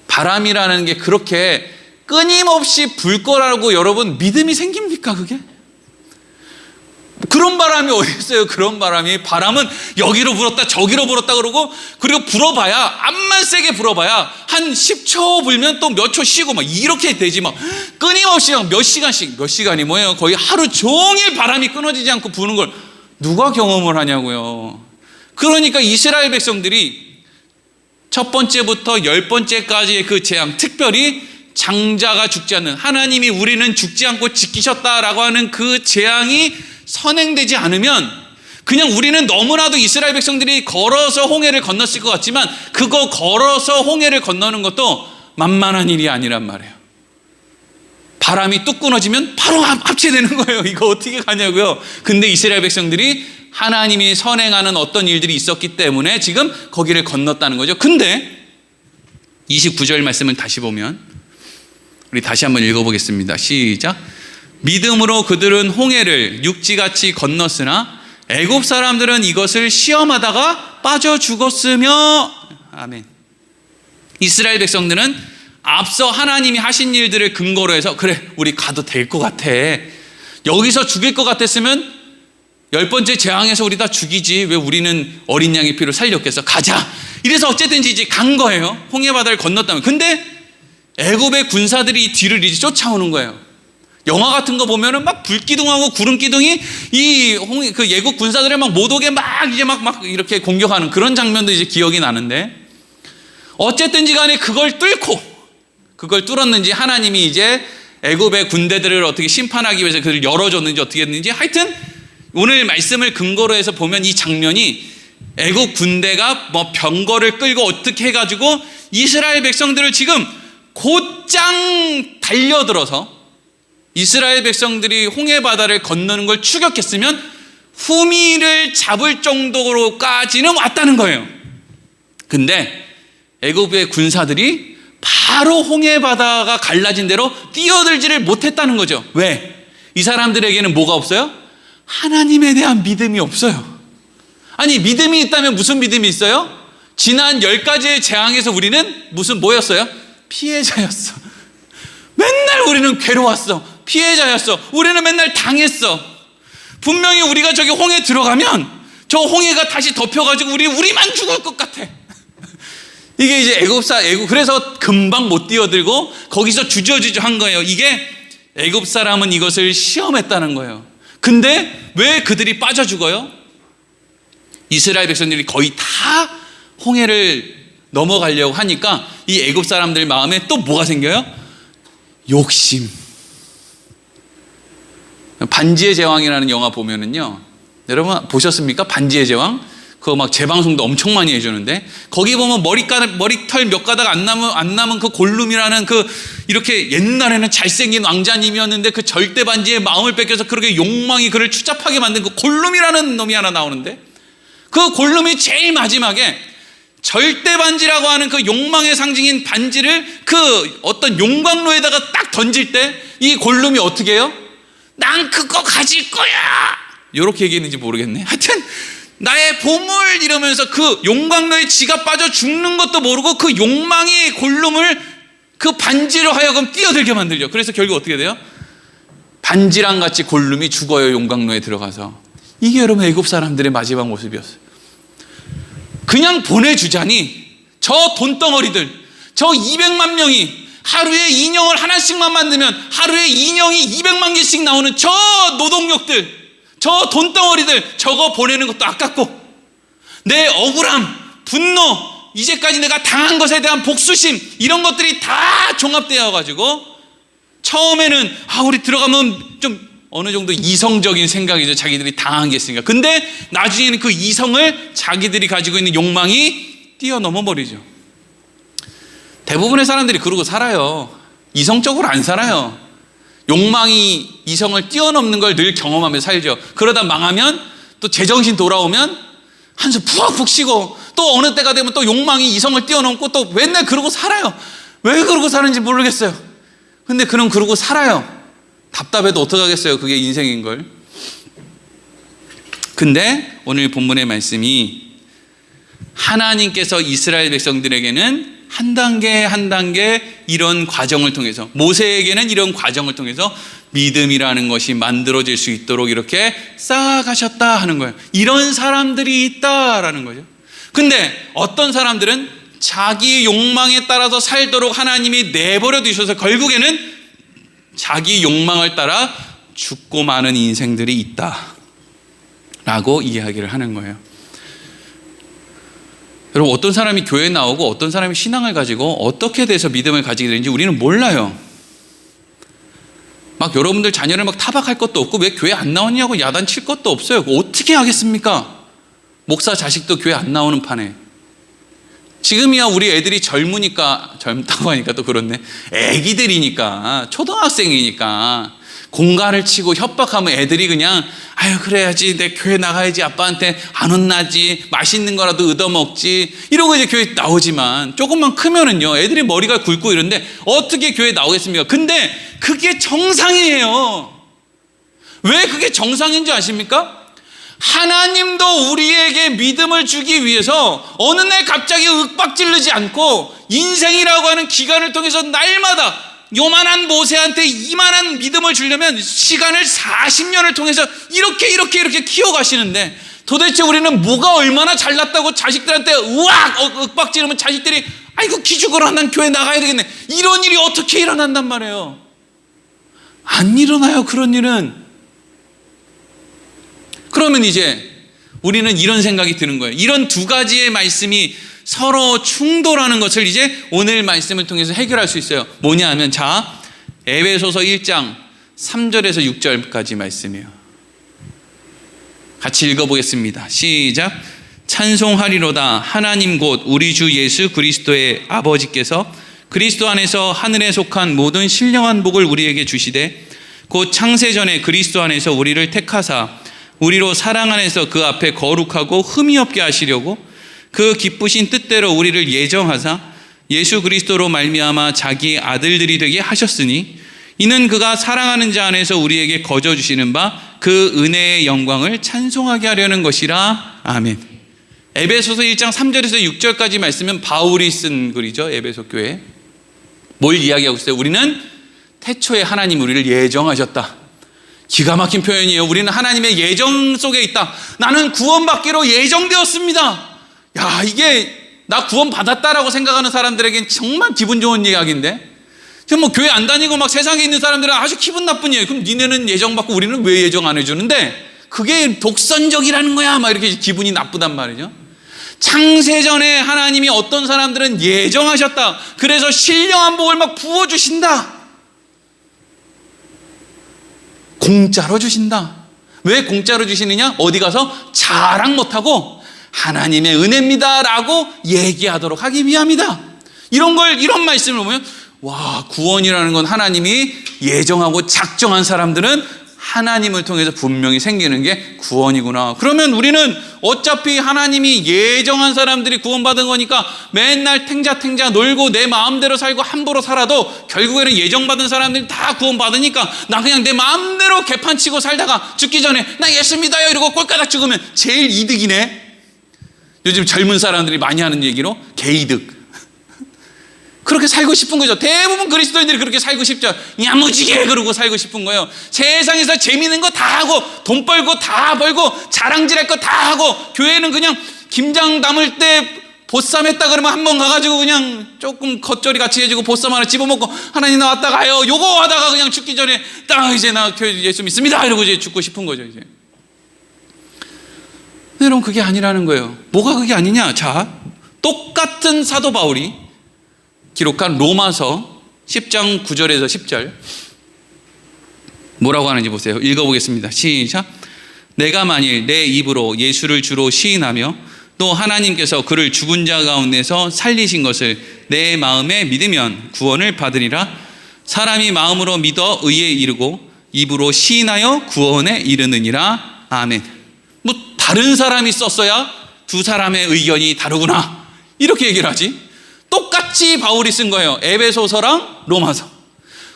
바람이라는 게 그렇게 끊임없이 불 거라고 여러분 믿음이 생깁니까? 그게? 그런 바람이 어디 있어요? 그런 바람이. 바람은 여기로 불었다 저기로 불었다 그러고, 그리고 불어봐야 암만 세게 불어봐야 한 10초 불면 또 몇 초 쉬고 막 이렇게 되지, 막 끊임없이 막 몇 시간씩, 몇 시간이 뭐예요? 거의 하루 종일 바람이 끊어지지 않고 부는 걸 누가 경험을 하냐고요. 그러니까 이스라엘 백성들이 첫 번째부터 10번째까지의 그 재앙, 특별히 장자가 죽지 않는, 하나님이 우리는 죽지 않고 지키셨다라고 하는 그 재앙이 선행되지 않으면 그냥 우리는 너무나도 이스라엘 백성들이 걸어서 홍해를 건넜을 것 같지만 그거 걸어서 홍해를 건너는 것도 만만한 일이 아니란 말이에요. 바람이 뚝 끊어지면 바로 합체되는 거예요. 이거 어떻게 가냐고요. 근데 이스라엘 백성들이 하나님이 선행하는 어떤 일들이 있었기 때문에 지금 거기를 건넜다는 거죠. 근데 29절 말씀을 다시 보면 우리 다시 한번 읽어보겠습니다. 시작. 믿음으로 그들은 홍해를 육지같이 건넜으나 애굽 사람들은 이것을 시험하다가 빠져 죽었으며. 아멘. 이스라엘 백성들은 앞서 하나님이 하신 일들을 근거로 해서 그래 우리 가도 될 것 같아. 여기서 죽일 것 같았으면 10번째 재앙에서 우리 다 죽이지 왜 우리는 어린 양의 피로 살렸겠어. 가자. 이래서 어쨌든지 이제 간 거예요. 홍해 바다를 건넜다면. 근데 애굽의 군사들이 뒤를 이제 쫓아오는 거예요. 영화 같은 거 보면은 막 불기둥하고 구름기둥이 그 예국 군사들을 막 못 오게 막 이제 막 이렇게 공격하는 그런 장면도 이제 기억이 나는데, 어쨌든지 간에 그걸 뚫었는지 하나님이 이제 애굽의 군대들을 어떻게 심판하기 위해서 그를 열어줬는지 어떻게 했는지, 하여튼 오늘 말씀을 근거로 해서 보면 이 장면이 애굽 군대가 뭐 병거를 끌고 어떻게 해가지고 이스라엘 백성들을 지금 곧장 달려들어서 이스라엘 백성들이 홍해 바다를 건너는 걸 추격했으면 후미를 잡을 정도로까지는 왔다는 거예요. 근데 애굽의 군사들이 바로 홍해 바다가 갈라진 대로 뛰어들지를 못했다는 거죠. 왜? 이 사람들에게는 뭐가 없어요? 하나님에 대한 믿음이 없어요. 아니, 믿음이 있다면 무슨 믿음이 있어요? 지난 10가지의 재앙에서 우리는 뭐였어요? 피해자였어. 맨날 우리는 괴로웠어. 피해자였어. 우리는 맨날 당했어. 분명히 우리가 저기 홍해 들어가면 저 홍해가 다시 덮여가지고 우리만 죽을 것 같아. 이게 이제 그래서 금방 못 뛰어들고 거기서 주저주저 한 거예요. 이게 애굽 사람은 이것을 시험했다는 거예요. 근데 왜 그들이 빠져 죽어요? 이스라엘 백성들이 거의 다 홍해를 넘어가려고 하니까 이 애굽 사람들 마음에 또 뭐가 생겨요? 욕심. 반지의 제왕이라는 영화 보면은요, 여러분 보셨습니까? 반지의 제왕? 그거 막 재방송도 엄청 많이 해주는데, 거기 보면 머리털 몇 가닥 안 남은 그 골룸이라는 이렇게 옛날에는 잘생긴 왕자님이었는데 그 절대 반지의 마음을 뺏겨서 그렇게 욕망이 그를 추잡하게 만든 그 골룸이라는 놈이 하나 나오는데, 그 골룸이 제일 마지막에 절대 반지라고 하는 그 욕망의 상징인 반지를 그 어떤 용광로에다가 딱 던질 때 이 골룸이 어떻게 해요? 난 그거 가질 거야! 이렇게 얘기했는지 모르겠네. 하여튼 나의 보물 이러면서 그 용광로에 지가 빠져 죽는 것도 모르고 그 욕망이 골룸을 그 반지로 하여금 뛰어들게 만들죠. 그래서 결국 어떻게 돼요? 반지랑 같이 골룸이 죽어요. 용광로에 들어가서. 이게 여러분 애굽 사람들의 마지막 모습이었어요. 그냥 보내주자니 저 돈덩어리들, 저 200만 명이 하루에 인형을 하나씩만 만들면 하루에 인형이 200만 개씩 나오는 저 노동력들, 저 돈덩어리들, 저거 보내는 것도 아깝고, 내 억울함, 분노, 이제까지 내가 당한 것에 대한 복수심, 이런 것들이 다 종합되어 가지고 처음에는 우리 들어가면 좀 어느 정도 이성적인 생각이죠. 자기들이 당한 게 있으니까. 근데 나중에는 그 이성을 자기들이 가지고 있는 욕망이 뛰어넘어 버리죠. 대부분의 사람들이 그러고 살아요. 이성적으로 안 살아요. 욕망이 이성을 뛰어넘는 걸 늘 경험하며 살죠. 그러다 망하면 또 제정신 돌아오면 한숨 푹푹 쉬고, 또 어느 때가 되면 또 욕망이 이성을 뛰어넘고 또 맨날 그러고 살아요. 왜 그러고 사는지 모르겠어요. 근데 그러고 살아요. 답답해도 어떡하겠어요. 그게 인생인 걸. 근데 오늘 본문의 말씀이 하나님께서 이스라엘 백성들에게는 한 단계 한 단계 이런 과정을 통해서, 모세에게는 이런 과정을 통해서 믿음이라는 것이 만들어질 수 있도록 이렇게 쌓아가셨다 하는 거예요. 이런 사람들이 있다라는 거죠. 근데 어떤 사람들은 자기 욕망에 따라서 살도록 하나님이 내버려 두셔서 결국에는 자기 욕망을 따라 죽고 마는 인생들이 있다라고 이야기를 하는 거예요. 여러분, 어떤 사람이 교회에 나오고 어떤 사람이 신앙을 가지고 어떻게 돼서 믿음을 가지게 되는지 우리는 몰라요. 막 여러분들 자녀를 막 타박할 것도 없고 왜 교회 안 나오냐고 야단칠 것도 없어요. 어떻게 하겠습니까? 목사 자식도 교회 안 나오는 판에. 지금이야 우리 애들이 젊다고 하니까 또 그렇네. 애기들이니까, 초등학생이니까 공갈을 치고 협박하면 애들이 그냥 그래야지, 내 교회 나가야지, 아빠한테 안 혼나지, 맛있는 거라도 얻어먹지, 이러고 이제 교회 나오지만 조금만 크면은요 애들이 머리가 굵고 이런데 어떻게 교회 나오겠습니까? 근데 그게 정상이에요. 왜 그게 정상인 줄 아십니까? 하나님도 우리에게 믿음을 주기 위해서 어느 날 갑자기 윽박지르지 않고 인생이라고 하는 기간을 통해서 날마다 요만한 모세한테 이만한 믿음을 주려면 시간을 40년을 통해서 이렇게 키워가시는데, 도대체 우리는 뭐가 얼마나 잘났다고 자식들한테 우악 윽박지르면 자식들이 아이고 기죽어라 난 교회 나가야 되겠네, 이런 일이 어떻게 일어난단 말이에요. 안 일어나요, 그런 일은. 그러면 이제 우리는 이런 생각이 드는 거예요. 이런 두 가지의 말씀이 서로 충돌하는 것을 이제 오늘 말씀을 통해서 해결할 수 있어요. 뭐냐 하면, 자, 에베소서 1장 3절에서 6절까지 말씀이에요. 같이 읽어보겠습니다. 시작. 찬송하리로다 하나님 곧 우리 주 예수 그리스도의 아버지께서 그리스도 안에서 하늘에 속한 모든 신령한 복을 우리에게 주시되 곧 창세전에 그리스도 안에서 우리를 택하사 우리로 사랑 안에서 그 앞에 거룩하고 흠이 없게 하시려고 그 기쁘신 뜻대로 우리를 예정하사 예수 그리스도로 말미암아 자기 아들들이 되게 하셨으니 이는 그가 사랑하는 자 안에서 우리에게 거저 주시는 바 그 은혜의 영광을 찬송하게 하려는 것이라. 아멘. 에베소서 1장 3절에서 6절까지 말씀은 바울이 쓴 글이죠. 에베소 교회. 뭘 이야기하고 있어요? 우리는 태초에 하나님 우리를 예정하셨다. 기가 막힌 표현이에요. 우리는 하나님의 예정 속에 있다. 나는 구원받기로 예정되었습니다. 야, 이게 나 구원받았다라고 생각하는 사람들에겐 정말 기분 좋은 이야기인데, 지금 뭐 교회 안 다니고 막 세상에 있는 사람들은 아주 기분 나쁜 일이에요. 그럼 니네는 예정받고 우리는 왜 예정 안 해주는데? 그게 독선적이라는 거야. 막 이렇게 기분이 나쁘단 말이죠. 창세전에 하나님이 어떤 사람들은 예정하셨다. 그래서 신령한 복을 막 부어주신다. 공짜로 주신다. 왜 공짜로 주시느냐? 어디 가서 자랑 못하고 하나님의 은혜입니다 라고 얘기하도록 하기 위함이다. 이런 말씀을 보면, 와, 구원이라는 건 하나님이 예정하고 작정한 사람들은 하나님을 통해서 분명히 생기는 게 구원이구나. 그러면 우리는 어차피 하나님이 예정한 사람들이 구원받은 거니까 맨날 탱자탱자 놀고 내 마음대로 살고 함부로 살아도 결국에는 예정받은 사람들이 다 구원받으니까 나 그냥 내 마음대로 개판치고 살다가 죽기 전에 나 예수 믿어요 이러고 꼴까닥 죽으면 제일 이득이네. 요즘 젊은 사람들이 많이 하는 얘기로 개이득. 그렇게 살고 싶은 거죠. 대부분 그리스도인들이 그렇게 살고 싶죠. 야무지게 그러고 살고 싶은 거예요. 세상에서 재미있는 거 다 하고 돈 벌고 다 벌고 자랑질할 거 다 하고, 교회는 그냥 김장 담을 때 보쌈 했다 그러면 한번 가가지고 그냥 조금 겉절이 같이 해주고 보쌈 하나 집어먹고 하나님 나 왔다 가요 요거 하다가 그냥 죽기 전에 딱 이제 나 교회 예수 믿습니다 이러고 이제 죽고 싶은 거죠. 이제 여러분, 그게 아니라는 거예요. 뭐가 그게 아니냐? 자, 똑같은 사도 바울이 기록한 로마서 10장 9절에서 10절 뭐라고 하는지 보세요. 읽어보겠습니다. 시작. 내가 만일 내 입으로 예수를 주로 시인하며 또 하나님께서 그를 죽은 자 가운데서 살리신 것을 내 마음에 믿으면 구원을 받으리라. 사람이 마음으로 믿어 의에 이르고 입으로 시인하여 구원에 이르느니라. 아멘. 뭐 다른 사람이 썼어야 두 사람의 의견이 다르구나 이렇게 얘기를 하지. 똑같이 바울이 쓴 거예요. 에베소서랑 로마서.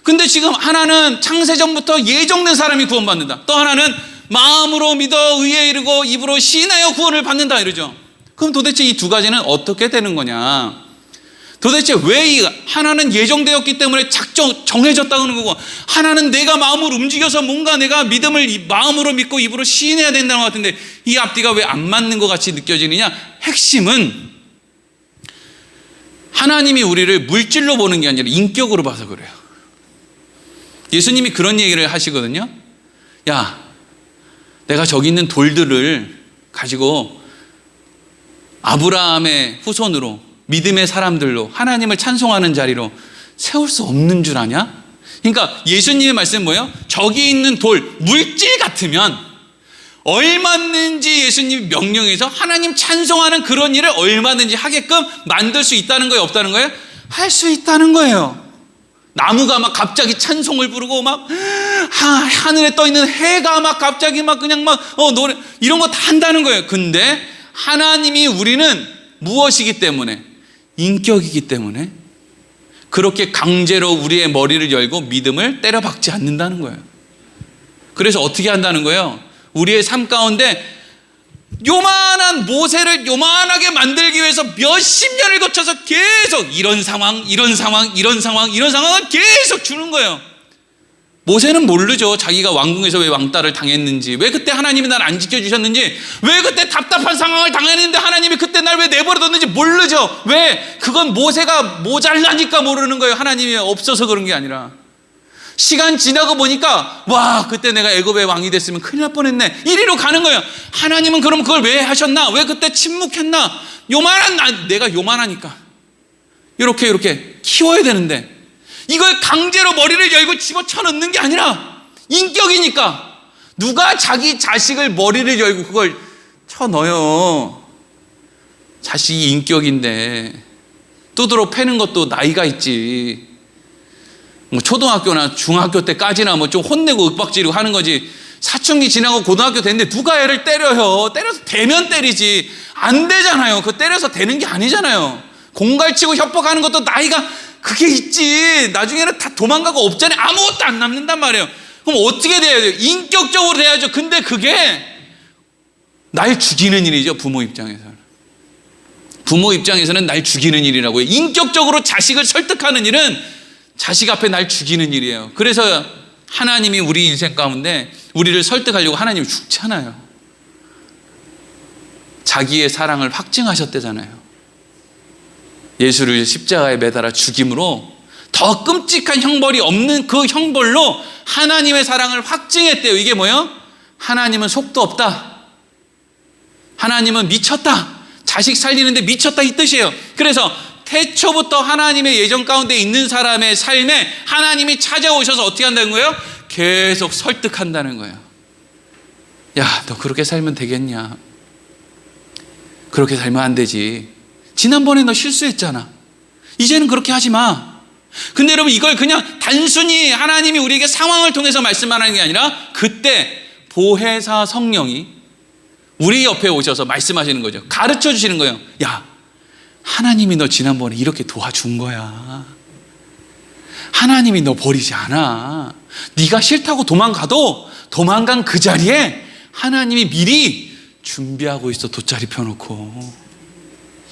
근데 지금 하나는 창세전부터 예정된 사람이 구원받는다. 또 하나는 마음으로 믿어 의에 이르고 입으로 시인하여 구원을 받는다 이러죠. 그럼 도대체 이 두 가지는 어떻게 되는 거냐? 도대체 왜 이 하나는 예정되었기 때문에 정해졌다는 거고, 하나는 내가 마음을 움직여서 뭔가 내가 믿음을 마음으로 믿고 입으로 시인해야 된다는 것 같은데 이 앞뒤가 왜 안 맞는 것 같이 느껴지느냐? 핵심은 하나님이 우리를 물질로 보는 게 아니라 인격으로 봐서 그래요. 예수님이 그런 얘기를 하시거든요. 야, 내가 저기 있는 돌들을 가지고 아브라함의 후손으로 믿음의 사람들로 하나님을 찬송하는 자리로 세울 수 없는 줄 아냐? 그러니까 예수님의 말씀은 뭐예요? 저기 있는 돌, 물질 같으면 얼마든지 예수님이 명령해서 하나님 찬송하는 그런 일을 얼마든지 하게끔 만들 수 있다는 거예요? 없다는 거예요? 할 수 있다는 거예요. 나무가 막 갑자기 찬송을 부르고 막 하늘에 떠 있는 해가 막 갑자기 막 그냥 막 노래 이런 거 다 한다는 거예요. 근데 하나님이 우리는 무엇이기 때문에? 인격이기 때문에 그렇게 강제로 우리의 머리를 열고 믿음을 때려박지 않는다는 거예요. 그래서 어떻게 한다는 거예요? 우리의 삶 가운데 요만한 모세를 요만하게 만들기 위해서 몇십 년을 거쳐서 계속 이런 상황, 이런 상황, 이런 상황, 이런 상황을 계속 주는 거예요. 모세는 모르죠. 자기가 왕궁에서 왜 왕따를 당했는지, 왜 그때 하나님이 날 안 지켜주셨는지, 왜 그때 답답한 상황을 당했는데 하나님이 그때 날 왜 내버려뒀는지 모르죠. 왜? 그건 모세가 모자라니까 모르는 거예요. 하나님이 없어서 그런 게 아니라. 시간 지나고 보니까 와, 그때 내가 애굽의 왕이 됐으면 큰일 날 뻔했네, 이리로 가는 거예요. 하나님은 그럼 그걸 왜 하셨나? 왜 그때 침묵했나? 내가 요만하니까 이렇게 키워야 되는데, 이걸 강제로 머리를 열고 집어쳐 넣는 게 아니라 인격이니까. 누가 자기 자식을 머리를 열고 그걸 쳐 넣어요? 자식이 인격인데. 두드러 패는 것도 나이가 있지. 뭐 초등학교나 중학교 때까지나 뭐 좀 혼내고 윽박지르고 하는 거지. 사춘기 지나고 고등학교 됐는데 누가 애를 때려요? 때려서 대면 때리지. 안 되잖아요. 그거 때려서 되는 게 아니잖아요. 공갈치고 협박하는 것도 나이가 그게 있지. 나중에는 다 도망가고 없잖아요. 아무것도 안 남는단 말이에요. 그럼 어떻게 돼야 돼요? 인격적으로 돼야죠. 근데 그게 날 죽이는 일이죠. 부모 입장에서는. 부모 입장에서는 날 죽이는 일이라고요. 인격적으로 자식을 설득하는 일은 자식 앞에 날 죽이는 일이에요. 그래서 하나님이 우리 인생 가운데 우리를 설득하려고 하나님이 죽잖아요. 자기의 사랑을 확증하셨대잖아요. 예수를 십자가에 매달아 죽임으로 더 끔찍한 형벌이 없는 그 형벌로 하나님의 사랑을 확증했대요. 이게 뭐예요? 하나님은 속도 없다. 하나님은 미쳤다. 자식 살리는데 미쳤다, 이 뜻이에요. 그래서 태초부터 하나님의 예정 가운데 있는 사람의 삶에 하나님이 찾아오셔서 어떻게 한다는 거예요? 계속 설득한다는 거예요. 야, 너 그렇게 살면 되겠냐? 그렇게 살면 안 되지. 지난번에 너 실수했잖아. 이제는 그렇게 하지 마. 근데 여러분, 이걸 그냥 단순히 하나님이 우리에게 상황을 통해서 말씀하는 게 아니라 그때 보혜사 성령이 우리 옆에 오셔서 말씀하시는 거죠. 가르쳐 주시는 거예요. 야, 하나님이 너 지난번에 이렇게 도와준 거야. 하나님이 너 버리지 않아. 네가 싫다고 도망가도 도망간 그 자리에 하나님이 미리 준비하고 있어. 돗자리 펴놓고.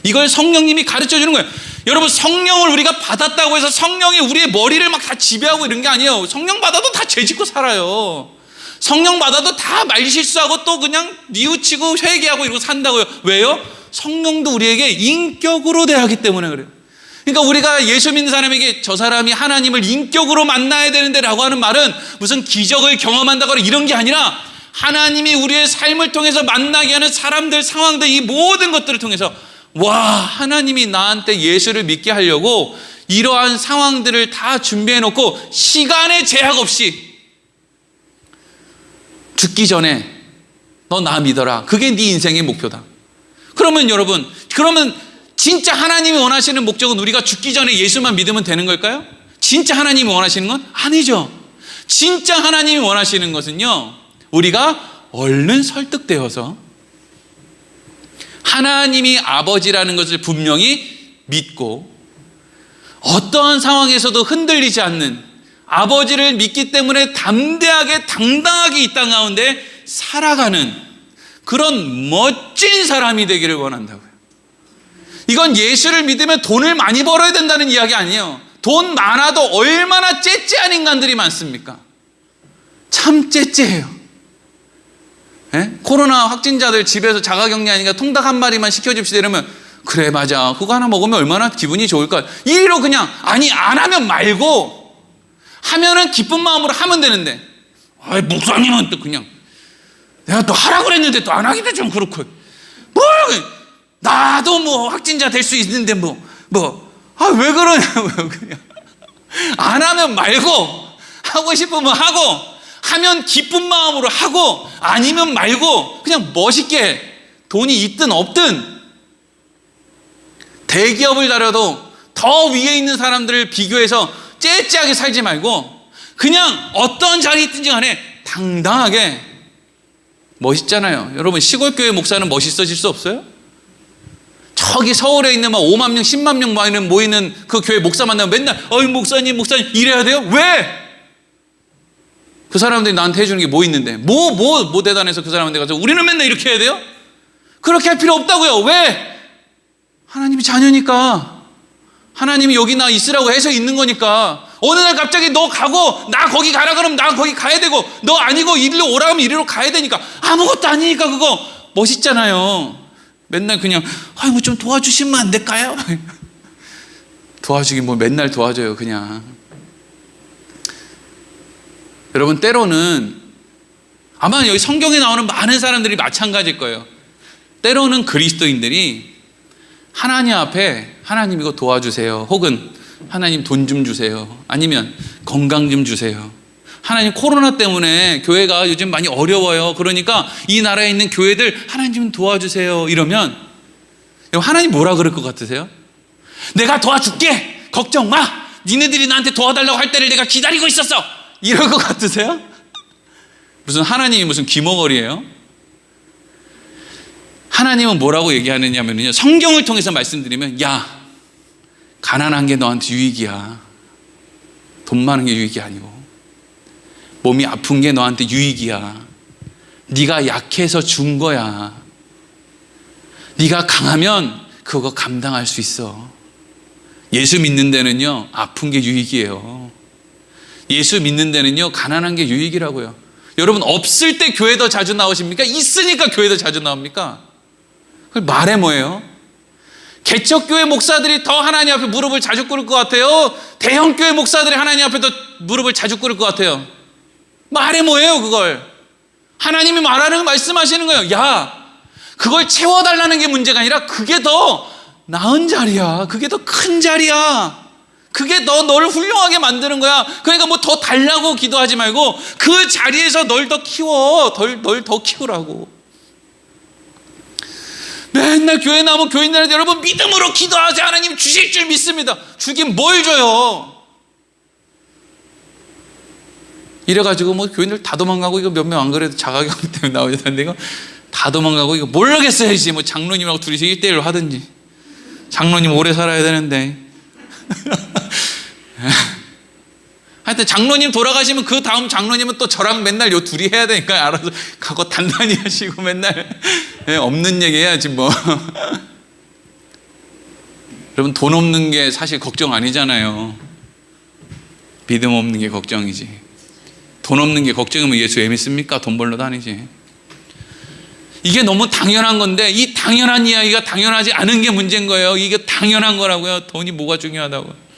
이걸 성령님이 가르쳐 주는 거예요. 여러분, 성령을 우리가 받았다고 해서 성령이 우리의 머리를 막 다 지배하고 이런 게 아니에요. 성령 받아도 다 죄짓고 살아요. 성령 받아도 다 말실수하고 또 그냥 뉘우치고 회개하고 이러고 산다고요. 왜요? 성령도 우리에게 인격으로 대하기 때문에 그래요. 그러니까 우리가 예수 믿는 사람에게 저 사람이 하나님을 인격으로 만나야 되는데 라고 하는 말은 무슨 기적을 경험한다거나 이런 게 아니라 하나님이 우리의 삶을 통해서 만나게 하는 사람들, 상황들, 이 모든 것들을 통해서 와, 하나님이 나한테 예수를 믿게 하려고 이러한 상황들을 다 준비해 놓고 시간의 제약 없이 죽기 전에 너 나 믿어라. 그게 네 인생의 목표다. 그러면 여러분, 그러면 진짜 하나님이 원하시는 목적은 우리가 죽기 전에 예수만 믿으면 되는 걸까요? 진짜 하나님이 원하시는 건 아니죠. 진짜 하나님이 원하시는 것은요, 우리가 얼른 설득되어서 하나님이 아버지라는 것을 분명히 믿고 어떠한 상황에서도 흔들리지 않는 아버지를 믿기 때문에 담대하게 당당하게 이 땅 가운데 살아가는 그런 멋진 사람이 되기를 원한다고요. 이건 예수를 믿으면 돈을 많이 벌어야 된다는 이야기 아니에요. 돈 많아도 얼마나 째째한 인간들이 많습니까? 참 째째해요. 예? 코로나 확진자들 집에서 자가격리하니까 통닭 한 마리만 시켜줍시다 이러면 그래 맞아, 그거 하나 먹으면 얼마나 기분이 좋을까. 이리로 그냥 아니 안 하면 말고, 하면은 기쁜 마음으로 하면 되는데, 아이 목사님은 또 그냥 내가 또 하라고 그랬는데 또 안 하기도 좀 그렇고, 뭐 나도 뭐 확진자 될 수 있는데 왜 그러냐고요. 그냥 안 하면 말고, 하고 싶으면 하고, 하면 기쁜 마음으로 하고, 아니면 말고 그냥 멋있게 돈이 있든 없든 대기업을 다려도 더 위에 있는 사람들을 비교해서 째째하게 살지 말고 그냥 어떤 자리에 있든지 간에 당당하게. 멋있잖아요. 여러분, 시골교회 목사는 멋있어질 수 없어요? 저기 서울에 있는 막 5만 명, 10만 명 모이는 그 교회 목사 만나면 맨날 어이 목사님 이래야 돼요? 왜? 그 사람들이 나한테 해주는 게 뭐 있는데 뭐 대단해서 그 사람한테 가서 우리는 맨날 이렇게 해야 돼요? 그렇게 할 필요 없다고요. 왜? 하나님이 자녀니까. 하나님이 여기 나 있으라고 해서 있는 거니까. 어느 날 갑자기 너 가고 나 거기 가라 그러면 나 거기 가야 되고, 너 아니고 이리로 오라 하면 이리로 가야 되니까. 아무것도 아니니까 그거 멋있잖아요. 맨날 그냥 뭐 좀 도와주시면 안 될까요? 도와주긴 뭐 맨날 도와줘요 그냥. 여러분, 때로는 아마 여기 성경에 나오는 많은 사람들이 마찬가지일 거예요. 때로는 그리스도인들이 하나님 앞에 하나님 이거 도와주세요, 혹은 하나님 돈 좀 주세요, 아니면 건강 좀 주세요, 하나님 코로나 때문에 교회가 요즘 많이 어려워요, 그러니까 이 나라에 있는 교회들 하나님 좀 도와주세요, 이러면 하나님 뭐라 그럴 것 같으세요? 내가 도와줄게, 걱정 마, 니네들이 나한테 도와달라고 할 때를 내가 기다리고 있었어, 이럴 것 같으세요? 무슨 하나님이 무슨 귀머거리예요? 하나님은 뭐라고 얘기하느냐면요, 성경을 통해서 말씀드리면, 야, 가난한 게 너한테 유익이야. 돈 많은 게 유익이 아니고, 몸이 아픈 게 너한테 유익이야. 네가 약해서 준 거야. 네가 강하면 그거 감당할 수 있어. 예수 믿는 데는요, 아픈 게 유익이에요. 예수 믿는 데는요, 가난한 게 유익이라고요. 여러분, 없을 때 교회 더 자주 나오십니까? 있으니까 교회 더 자주 나옵니까? 그 말해 뭐예요? 개척교회 목사들이 더 하나님 앞에 무릎을 자주 꿇을 것 같아요? 대형교회 목사들이 하나님 앞에 더 무릎을 자주 꿇을 것 같아요? 말해 뭐예요 그걸? 하나님이 말하는, 말씀하시는 거예요. 야, 그걸 채워달라는 게 문제가 아니라 그게 더 나은 자리야. 그게 더 큰 자리야. 그게 더 너를 훌륭하게 만드는 거야. 그러니까 뭐 더 달라고 기도하지 말고 그 자리에서 널 더 키워. 널 더 키우라고. 맨날 교회 나오면 교인들한테 여러분 믿음으로 기도하지, 하나님 주실 줄 믿습니다. 주긴 뭘 줘요? 이래가지고 뭐 교인들 다 도망가고, 이거 몇 명 안 그래도 자가경 때문에 나오는데 이거 다 도망가고, 이거 모르겠어야지 뭐 장로님하고 둘이서 1대1로 하든지. 장로님 오래 살아야 되는데. 하여튼 장로님 돌아가시면 그 다음 장로님은 또 저랑 맨날 요 둘이 해야 되니까 알아서 가고 단단히 하시고 맨날 없는 얘기 해야지 뭐. 여러분, 돈 없는 게 사실 걱정 아니잖아요. 믿음 없는 게 걱정이지. 돈 없는 게 걱정이면 예수 왜 믿습니까? 돈 벌러 다니지. 이게 너무 당연한 건데, 이 당연한 이야기가 당연하지 않은 게 문제인 거예요. 이게 당연한 거라고요. 돈이 뭐가 중요하다고.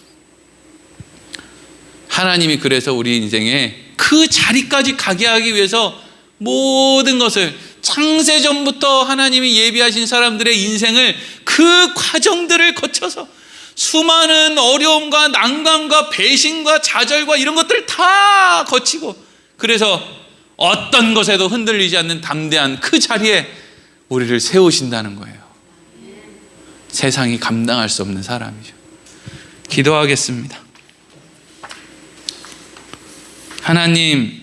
하나님이 그래서 우리 인생에 그 자리까지 가게 하기 위해서 모든 것을, 창세전부터 하나님이 예비하신 사람들의 인생을, 그 과정들을 거쳐서 수많은 어려움과 난관과 배신과 좌절과 이런 것들을 다 거치고, 그래서 어떤 것에도 흔들리지 않는 담대한 그 자리에 우리를 세우신다는 거예요. 세상이 감당할 수 없는 사람이죠. 기도하겠습니다. 하나님,